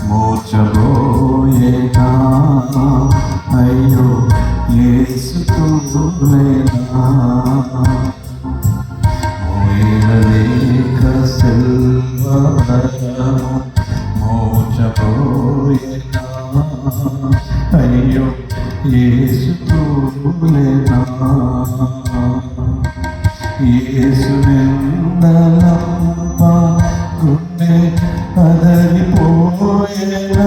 మూర్చబోయేనా అయ్యో యేసులేనా మోయలేక సెల్వవరము మూర్చబోయేనా అయ్యో యేసులేనా యేసునిందలంప గుండె అదరిపోయేనా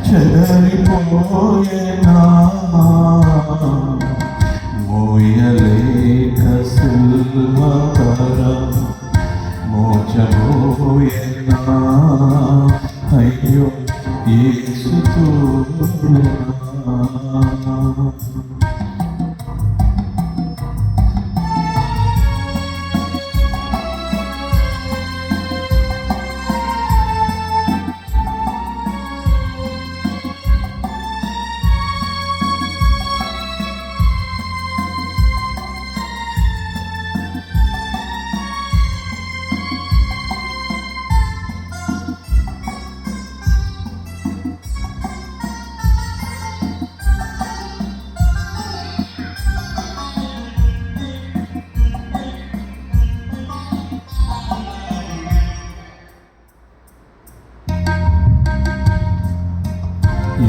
చెదరిపోయేనా మోయలేక సిల్వవరం మోచబోయేనా అయ్యో యేసులేనా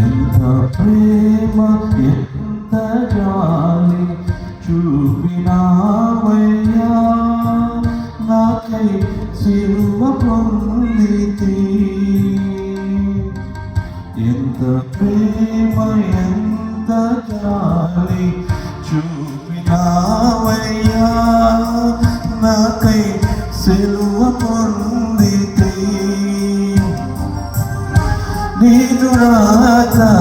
ఎంత ప్రేమ ఎంత జాలి చూపినావయ్యా నాకై సిలువ పొందితి ఎంత ప్రేమ ఎంత జాలి చూపినావయ్యా నాకై సిలువ పొందితి నీదు రక్తధారలే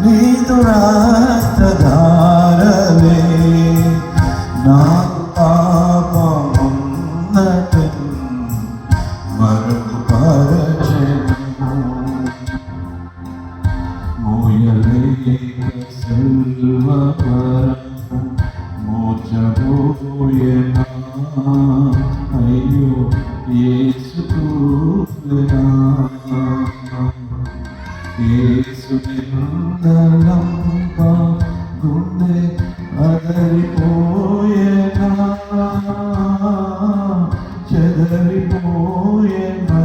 నీదు రక్తధారలే నా పాపమున్నతిన్ మరుగుపరచెను మోయలేక సిల్వవరము మోచబోయేనా అయ్యో యేసులేనా యేసునిందలంప గుండె అదరిపోయేనా చెదరిపోయేనా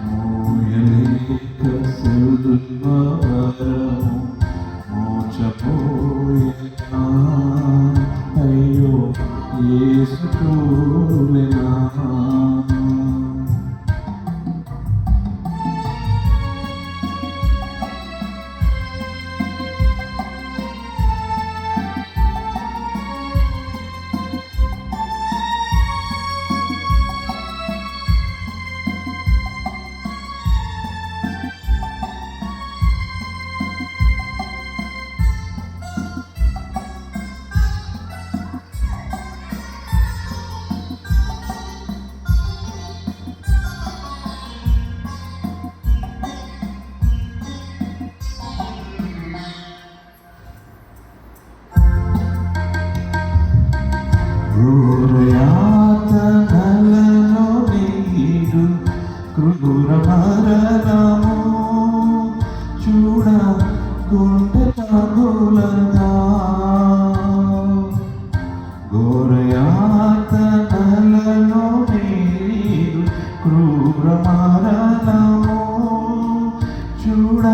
మోయలేక సిల్వవరము మోచబోయేనా అయ్యో యేసులేనా హృదయాతనలలో నీడు క్రూర మరణము చూడ గుండె పగులదా ఘోరయాతనలలో నీడు క్రూర మరణము చూడ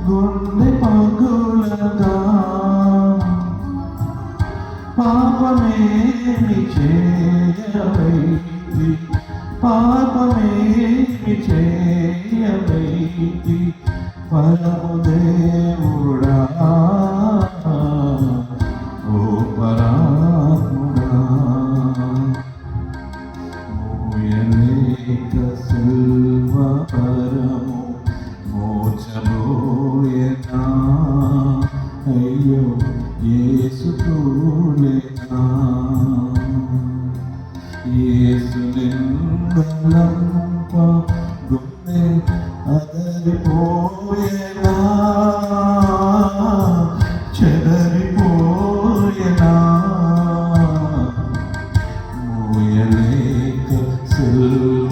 గుండె పగులదా పాపమేమి చేయవైతి పాపమేమి చేయవైతి పరమదేవుడా ఓ పరాత్ముడా మోయలేక సిల్వవరము మోచబోయేనా అయ్యో యేసులేనా యేసునిందలంప గుండె అదరిపోయేనా చెదరిపోయేనా అనేక సెల్వ